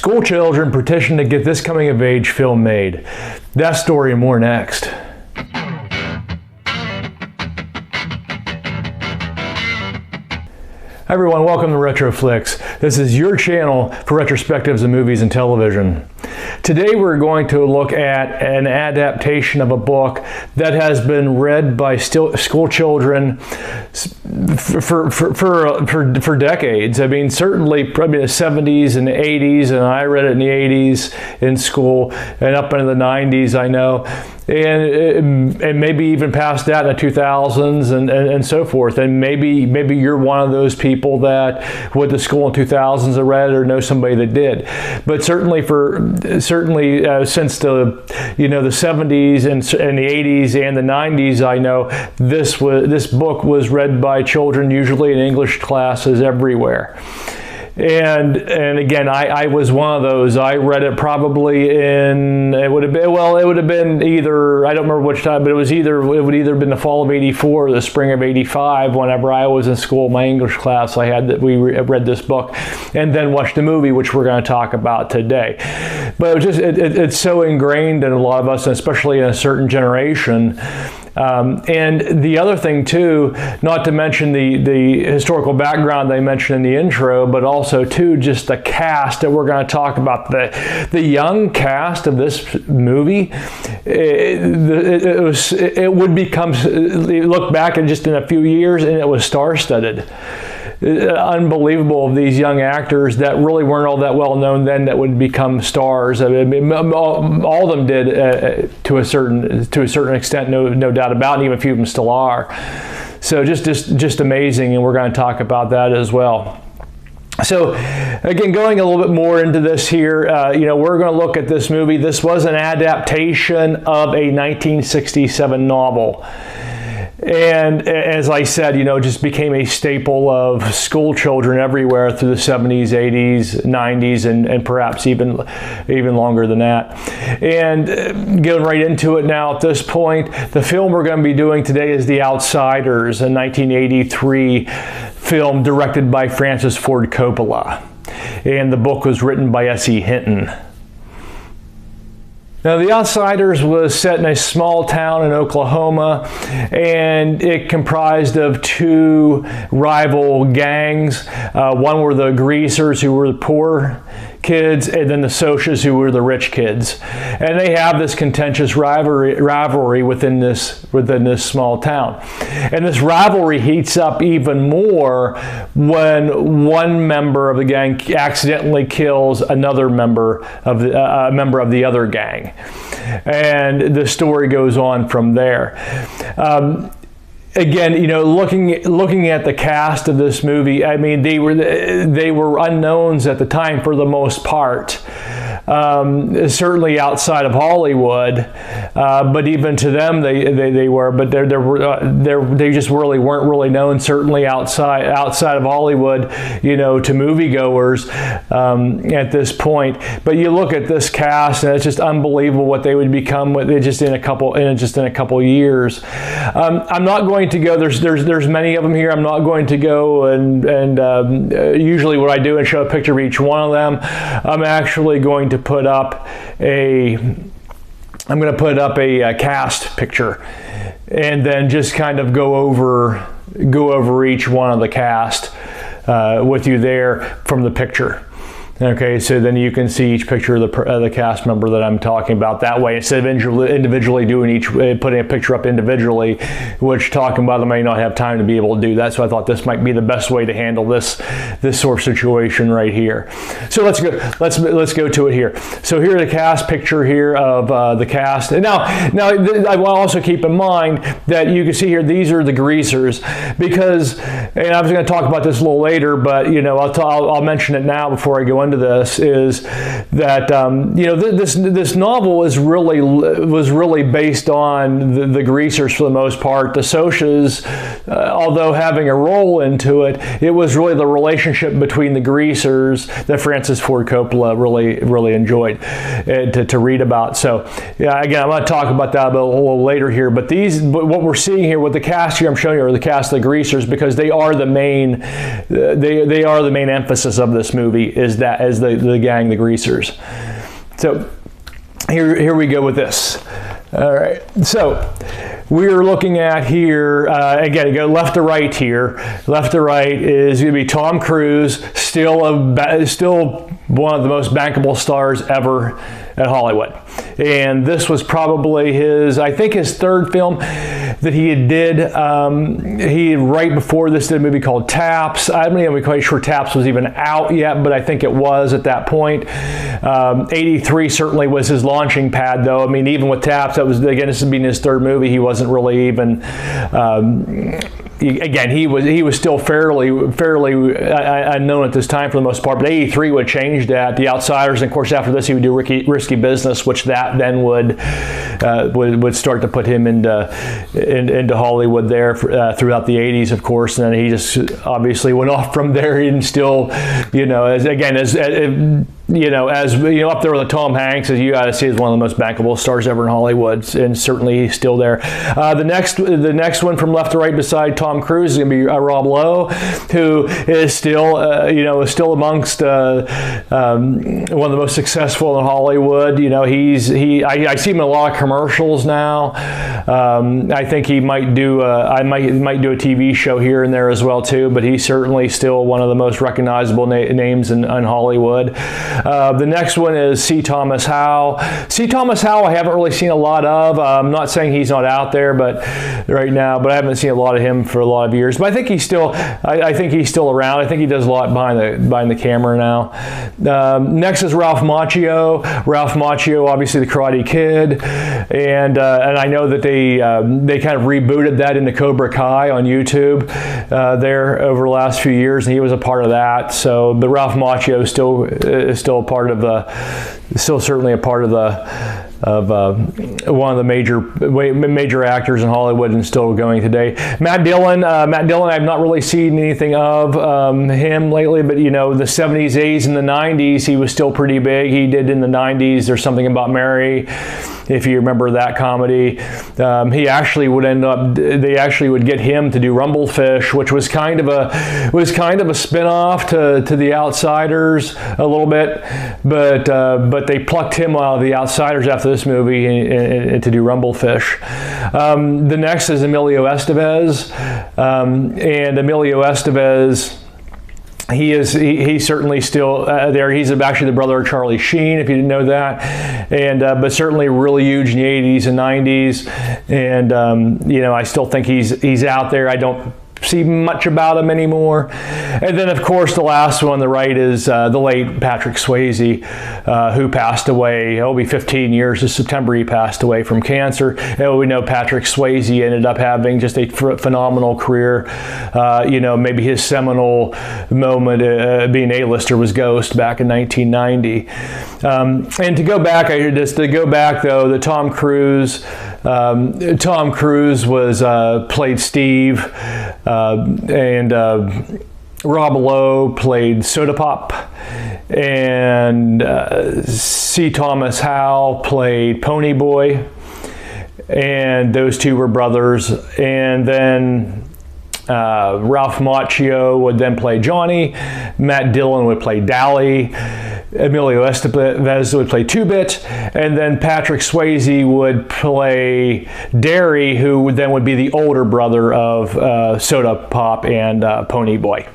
School children petitioned to get this coming-of-age film made. That story and more next. Hi everyone, welcome to Retro Flicks. This is your channel for retrospectives of movies and television. Today we're going to look at an adaptation of a book that has been read by school children for decades. I mean, certainly probably the 70s and the 80s, and I read it in the 80s in school, and up into the 90s, I know. And maybe even past that in the 2000s and so forth. And maybe you're one of those people that went to school in 2000s that read it or know somebody that did. But certainly since the the 70s and the 80s and the 90s, I know this book was read by children usually in English classes everywhere. And again, I was one of those. I read it probably it would have been either, I don't remember which time, but it would either been the fall of '84 or the spring of '85. Whenever I was in school, my English class, we read this book and then watched the movie, which we're going to talk about today. But it's so ingrained in a lot of us, and especially in a certain generation. And the other thing too, not to mention the historical background they mentioned in the intro, but also too just the cast that we're going to talk about. The young cast of this movie, it would become, look back and just in a few years, and it was star-studded. Unbelievable of these young actors that really weren't all that well known then that would become stars. I mean, all of them did to a certain extent, no doubt about it, and even a few of them still are. So just amazing, and we're going to talk about that as well. So again, going a little bit more into this here, we're going to look at this movie. This was an adaptation of a 1967 novel. And as I said, just became a staple of school children everywhere through the 70s, 80s, 90s, and perhaps even longer than that. And getting right into it now at this point, the film we're going to be doing today is The Outsiders, a 1983 film directed by Francis Ford Coppola. And the book was written by S.E. Hinton. Now, The Outsiders was set in a small town in Oklahoma, and it comprised of two rival gangs. One were the greasers, who were the poor kids, and then the socias, who were the rich kids. And they have this contentious rivalry within this small town. And this rivalry heats up even more when one member of the gang accidentally kills another member of the other gang. And the story goes on from there. Again, looking at the cast of this movie, I mean, they were unknowns at the time for the most part. Certainly outside of Hollywood, but even to them they were. But they just really weren't really known. Certainly outside of Hollywood, to moviegoers at this point. But you look at this cast, and it's just unbelievable what they would become just in a couple years. I'm not going to go. There's many of them here. I'm not going to go and usually what I do is show a picture of each one of them. I'm actually going to put up a cast picture, and then just kind of go over each one of the cast with you there from the picture. Okay, so then you can see each picture of the cast member that I'm talking about that way, instead of individually putting a picture up individually, which talking about them may not have time to be able to do that. So I thought this might be the best way to handle this sort of situation right here. So let's go to it here. So here's the cast picture here of the cast. And now I want to also keep in mind that you can see here these are the greasers, because, and I was going to talk about this a little later, but I'll mention it now before I go into this, is that this novel was really based on the greasers for the most part. The socias, although having a role into it, it was really the relationship between the greasers that Francis Ford Coppola really enjoyed to read about. So yeah, again, I'm going to talk about that a little later here. But what we're seeing here with the cast here, I'm showing you are the cast of the greasers, because they are the main emphasis of this movie. Is that the gang, the Greasers. So here we go with this. All right, so we're looking at here, again, go left to right here. Left to right is going to be Tom Cruise, still one of the most bankable stars ever at Hollywood. And this was probably I think his third film that he did. He, right before this, did a movie called Taps. I'm not even quite sure Taps was even out yet, but I think it was at that point. 83 certainly was his launching pad, though. I mean, even with Taps, that was, again, this being his third movie, he wasn't really even... again, he was still fairly unknown at this time for the most part, but 83 would change that. The Outsiders, and of course after this he would do Risky Business, which that then would start to put him into Hollywood there throughout the 80s, of course, and then he just obviously went off from there, and still, up there with Tom Hanks, as you got to see, is one of the most bankable stars ever in Hollywood, and certainly he's still there. The next one from left to right beside Tom Cruise is going to be Rob Lowe, who is still amongst one of the most successful in Hollywood. I see him in a lot of commercials now. I think he might do a TV show here and there as well too, but he's certainly still one of the most recognizable names in Hollywood. The next one is C. Thomas Howell. C. Thomas Howell I haven't really seen a lot of. I'm not saying he's not out there, but right now, but I haven't seen a lot of him for a lot of years. But I think he's still around. I think he does a lot behind the camera now. Next is Ralph Macchio. Ralph Macchio, obviously the Karate Kid, and I know that they kind of rebooted that into Cobra Kai on YouTube there over the last few years, and he was a part of that. So, but Ralph Macchio is still certainly a part of one of the major actors in Hollywood, and still going today. Matt Dillon, I've not really seen anything of him lately, but the 70s, 80s, and the 90s, he was still pretty big. He did in the 90s, There's Something About Mary, if you remember that comedy. He actually they actually would get him to do Rumblefish, which was kind of a spin-off to The Outsiders a little bit, but they plucked him out of The Outsiders after this movie and to do Rumblefish. The next is Emilio Estevez, and Emilio Estevez, he's certainly still there. He's actually the brother of Charlie Sheen, if you didn't know that, and but certainly really huge in the 80s and 90s, and I still think he's out there. I don't see much about him anymore. And then, of course, the last one on the right is the late Patrick Swayze, who passed away. It'll be 15 years this September. He passed away from cancer. And we know Patrick Swayze ended up having just a phenomenal career. Maybe his seminal moment being A-lister was Ghost back in 1990. And to go back though, the Tom Cruise was played Steve, and Rob Lowe played Soda Pop, and C. Thomas Howell played Pony Boy, and those two were brothers. And then Ralph Macchio would then play Johnny, Matt Dillon would play Dally, Emilio Estevez would play Two-Bit, and then Patrick Swayze would play Derry, who then would be the older brother of Soda Pop and Pony Boy.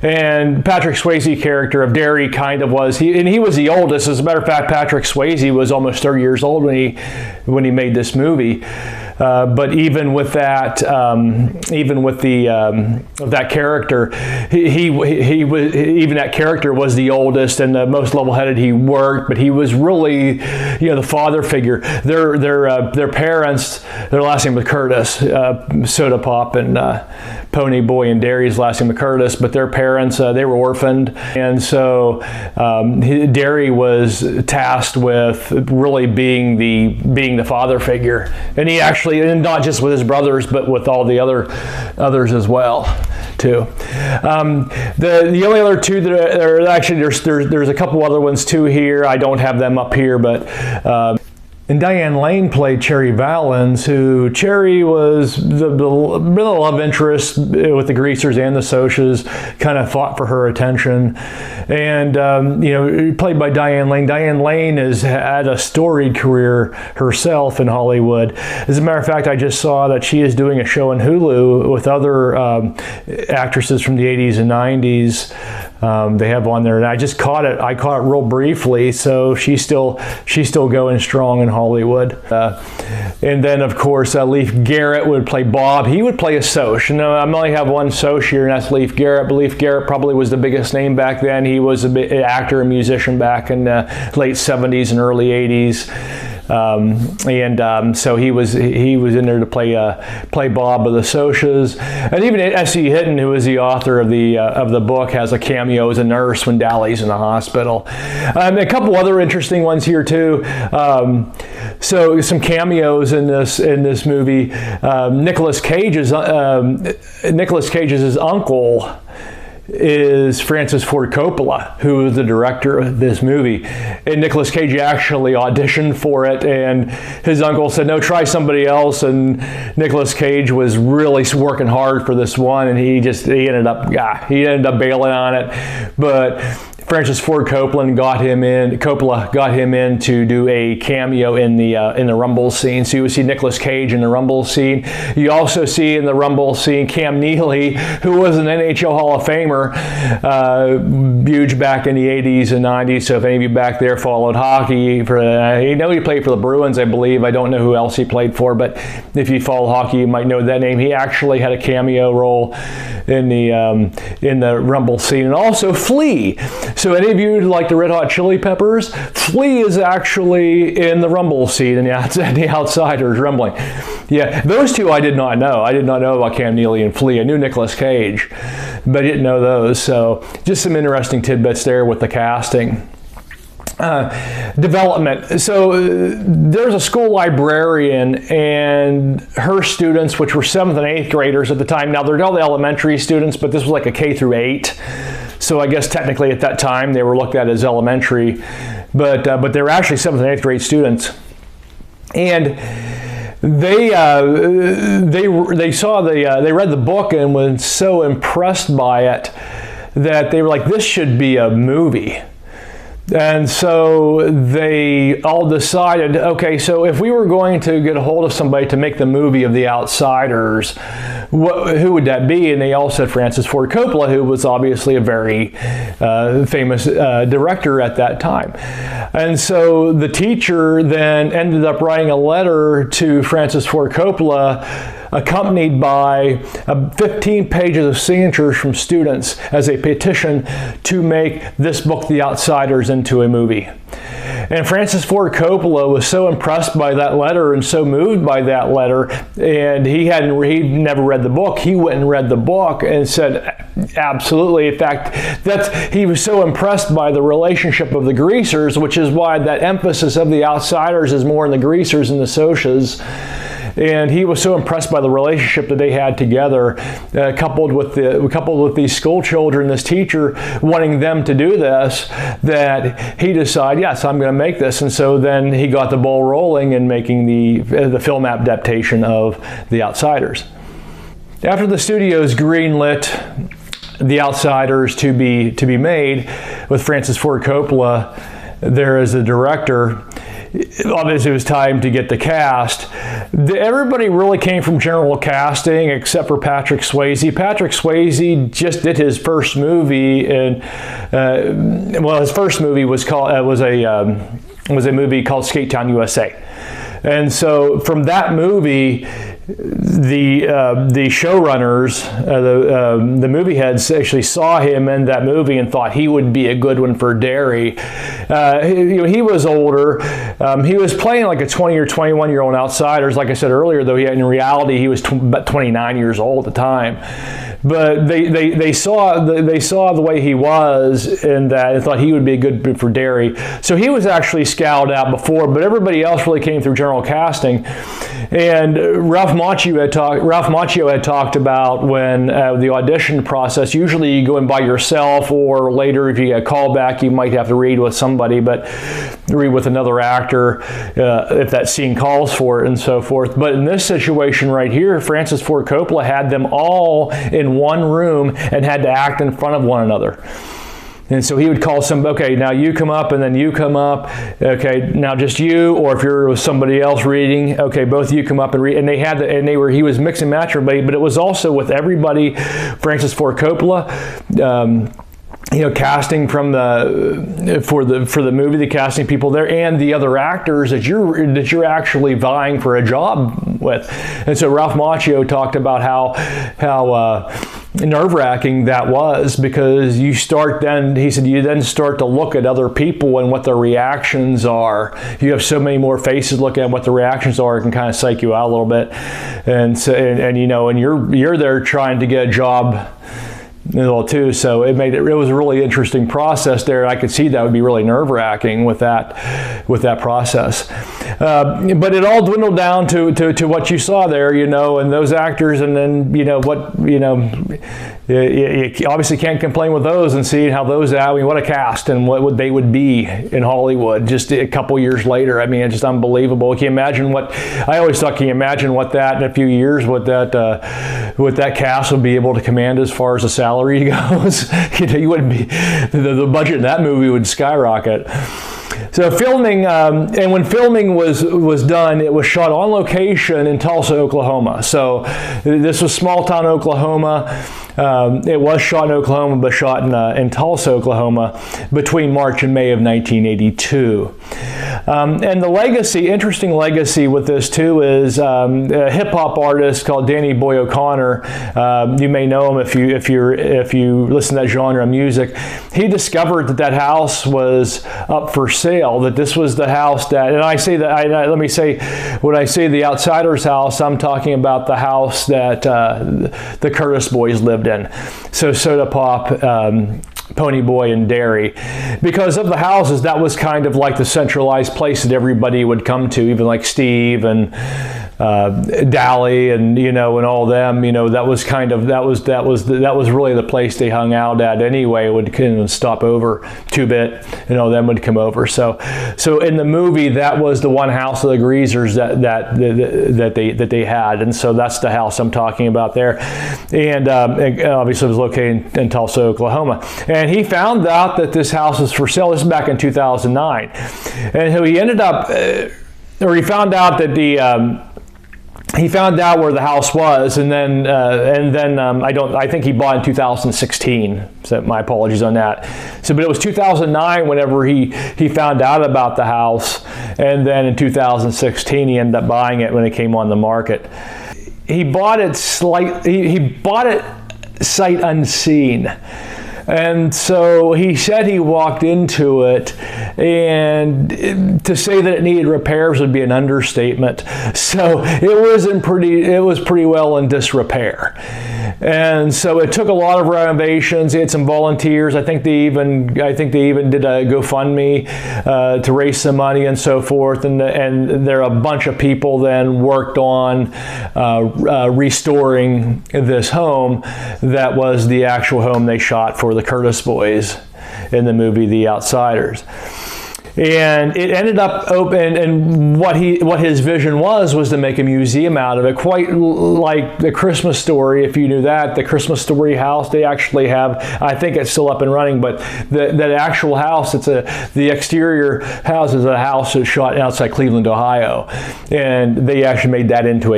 And Patrick Swayze character of Derry kind of was, he was the oldest. As a matter of fact, Patrick Swayze was almost 30 years old when he made this movie. But even with that, that character, that character was the oldest and the most level-headed he worked. But he was really, the father figure. Their parents, their last name was Curtis, Soda Pop and Pony Boy, and Derry's last name was Curtis. But their parents, they were orphaned, and so Derry was tasked with really being the father figure, and he actually. And not just with his brothers, but with all the others as well, too. The only other two that are actually there's a couple other ones too here. I don't have them up here, but And Diane Lane played Cherry Valens, who Cherry was the love interest with the Greasers and the Socs, kind of fought for her attention. And, you know, played by Diane Lane. Diane Lane has had a storied career herself in Hollywood. As a matter of fact, I just saw that she is doing a show on Hulu with other actresses from the 80s and 90s. They have on there, and I just caught it. I caught it real briefly, so she's still going strong in Hollywood. And then, of course, Leif Garrett would play Bob. He would play a Soc. You know, I only have one Soc here, and that's Leif Garrett. But Leif Garrett probably was the biggest name back then. He was an actor and musician back in the late 70s and early 80s. So he was in there to play Bob of the Socs, and even S.E. Hinton, who is the author of the book, has a cameo as a nurse when Dally's in the hospital. A couple other interesting ones here too. So some cameos in this movie. Nicolas Cage's uncle is Francis Ford Coppola, who is the director of this movie. And Nicolas Cage actually auditioned for it, and his uncle said, no, try somebody else. And Nicolas Cage was really working hard for this one, and he ended up bailing on it. But Francis Ford Coppola got him in to do a cameo in the Rumble scene. So you see Nicolas Cage in the Rumble scene. You also see in the Rumble scene Cam Neely, who was an NHL Hall of Famer, huge back in the 80s and 90s. So if any of you back there followed hockey, he played for the Bruins, I believe. I don't know who else he played for, but if you follow hockey, you might know that name. He actually had a cameo role in the Rumble scene, and also Flea. So any of you like the Red Hot Chili Peppers, Flea is actually in the Rumble scene in the Outsiders Rumbling. Yeah, those two I did not know. I did not know about Cam Neely and Flea. I knew Nicolas Cage, but I didn't know those. So just some interesting tidbits there with the casting. Development. So there's a school librarian, and her students, which were 7th and 8th graders at the time. Now they're all the elementary students, but this was like a K through 8. So I guess technically at that time they were looked at as elementary, but they were actually 7th and 8th grade students, and they read the book and was so impressed by it that they were like, this should be a movie. And so they all decided, okay, so if we were going to get a hold of somebody to make the movie of The Outsiders, who would that be? And they all said Francis Ford Coppola, who was obviously a very famous director at that time. And so the teacher then ended up writing a letter to Francis Ford Coppola, accompanied by 15 pages of signatures from students as a petition to make this book, The Outsiders, into a movie. And Francis Ford Coppola was so impressed by that letter and so moved by that letter, and he'd never read the book. He went and read the book and said, absolutely. In fact, he was so impressed by the relationship of the Greasers, which is why that emphasis of The Outsiders is more in the Greasers and the Socs. And he was so impressed by the relationship that they had together, coupled with these school children, this teacher wanting them to do this, that he decided, yes, I'm going to make this. And so then he got the ball rolling in making the film adaptation of The Outsiders. After the studios greenlit The Outsiders to be made with Francis Ford Coppola there as the director, obviously it was time to get the cast. Everybody really came from general casting except for Patrick Swayze. Patrick Swayze just did his first movie, and his first movie was a movie called Skate Town, USA. And so from that movie, the showrunners, the movie heads actually saw him in that movie and thought he would be a good one for Derry. He was older. He was playing like a 20 or 21-year-old Outsiders. Like I said earlier, though, in reality he was about 29 years old at the time. But they saw the way he was in that and thought he would be a good fit for Derry. So he was actually scouted out before, but everybody else really came through general casting. And Ralph Macchio had talked about when the audition process, usually you go in by yourself, or later if you get a call back, you might have to read with somebody, but read with another actor if that scene calls for it and so forth. But in this situation right here, Francis Ford Coppola had them all in one room and had to act in front of one another. And so he would call okay, now you come up, and then you come up. Okay, now just you, or if you're with somebody else reading, okay, both of you come up and read. And he was mix and match everybody, but it was also with everybody. Francis Ford Coppola, casting from for the movie, the casting people there, and the other actors that you're actually vying for a job with. And so Ralph Macchio talked about how nerve-wracking that was, because he said you then start to look at other people and what their reactions are. You have so many more faces looking at what the reactions are, it can kind of psych you out a little bit. And so, and you're there trying to get a job too, so it was a really interesting process there. I could see that would be really nerve-wracking with that process, but it all dwindled down to what you saw there, and those actors, and then you obviously can't complain with those, and seeing how those what a cast, and what they would be in Hollywood just a couple years later. I mean, it's just unbelievable. Can you imagine can you imagine what that in a few years, what that cast would be able to command as far as the salary goes? You wouldn't be, the budget in that movie would skyrocket. So filming, and when filming was done, it was shot on location in Tulsa, Oklahoma. So this was small town Oklahoma. It was shot in Oklahoma, but shot in Tulsa, Oklahoma, between March and May of 1982. And the interesting legacy with this too, is a hip-hop artist called Danny Boy O'Connor. You may know him if you listen to that genre of music. He discovered that house was up for sale. That this was the house that, and I say that. Let me say, when I say the Outsider's house, I'm talking about the house that the Curtis boys lived in. So Soda Pop, Pony Boy, and Derry. Because of the houses, that was kind of like the centralized place that everybody would come to, even like Steve and Dally and and all them. That was really the place they hung out at anyway. Would kind of stop over, Two-Bit and all them would come over. So in the movie, that was the one house of the Greasers that they had, and so that's the house I'm talking about there. And obviously it was located in Tulsa, Oklahoma. And he found out that this house was for sale. This is back in 2009, and so he ended up, or he found out that he found out where the house was, and then I think he bought in 2016. So my apologies on that. So, but it was 2009 whenever he found out about the house, and then in 2016 he ended up buying it when it came on the market. He bought it sight unseen. And so he said he walked into it, and to say that it needed repairs would be an understatement. So it was pretty well in disrepair. And so it took a lot of renovations. He had some volunteers. I think they even did a GoFundMe to raise some money and so forth. And there are a bunch of people then worked on restoring this home that was the actual home they shot for the Curtis boys in the movie The Outsiders. And it ended up open, and what his vision was to make a museum out of it, quite like the Christmas Story. If you knew that, the Christmas Story house, they actually have, I think it's still up and running, but that actual house, the exterior house is a house that's shot outside Cleveland, Ohio, and they actually made that into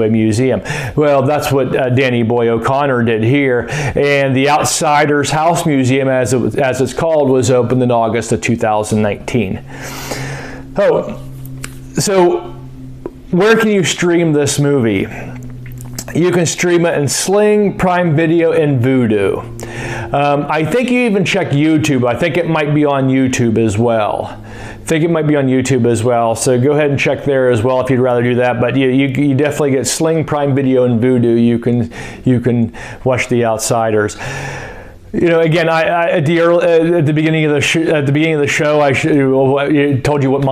a museum. Well, that's what Danny Boy O'Connor did here, and the Outsiders House Museum, as it's called, was opened in August of 2019. Oh, so where can you stream this movie? You can stream it in Sling, Prime Video, and Vudu. I think you even check YouTube. I think it might be on YouTube as well. So go ahead and check there as well if you'd rather do that. But you definitely get Sling, Prime Video, and Vudu. You can watch The Outsiders. Again, at the beginning of the show, I told you what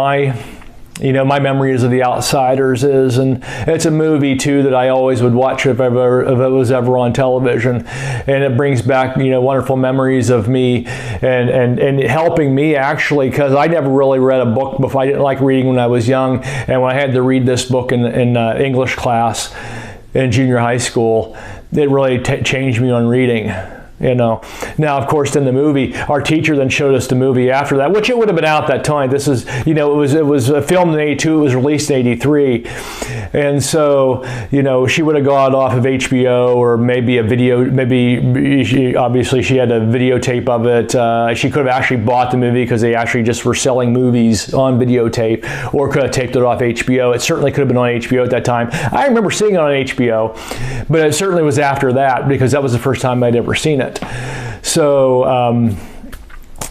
my memories of The Outsiders is, and it's a movie too that I always would watch if it was ever on television, and it brings back wonderful memories of me and helping me, actually, because I never really read a book before. I didn't like reading when I was young, and when I had to read this book in English class in junior high school, it really changed me on reading. Now, of course, in the movie, our teacher then showed us the movie after that, which it would have been out that time. This is, it was filmed in '82. It was released in '83, and so, she would have gone off of HBO or maybe a video. Obviously, she had a videotape of it. She could have actually bought the movie because they actually just were selling movies on videotape, or could have taped it off HBO. It certainly could have been on HBO at that time. I remember seeing it on HBO, but it certainly was after that because that was the first time I'd ever seen it. So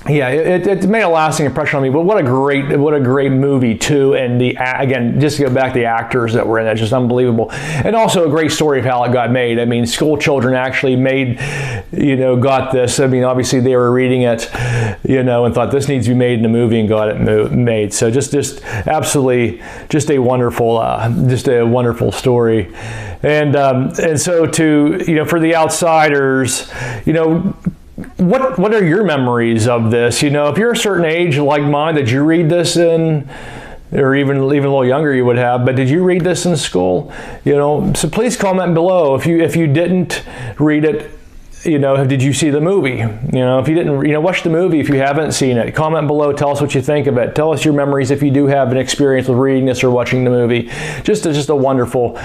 yeah, it made a lasting impression on me. But what a great movie too. And again, just to go back, the actors that were in it, just unbelievable. And also a great story of how it got made. I mean, school children actually got this. I mean, obviously they were reading it, and thought this needs to be made in a movie, and got it made. So just absolutely, just a wonderful story. And so for The Outsiders, what are your memories of this? If you're a certain age like mine, did you read this in, or even a little younger you would have, but did you read this in school? So please comment below if you didn't read it. Did you see the movie? If you didn't, watch the movie if you haven't seen it. Comment below, tell us what you think of it. Tell us your memories if you do have an experience with reading this or watching the movie. Just a wonderful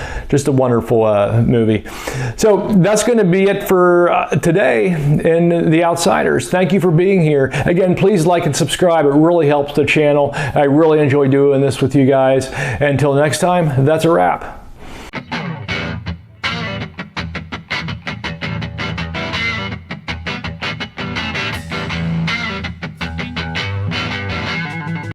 movie. So that's going to be it for today in The Outsiders. Thank you for being here. Again, please like and subscribe. It really helps the channel. I really enjoy doing this with you guys. Until next time, that's a wrap.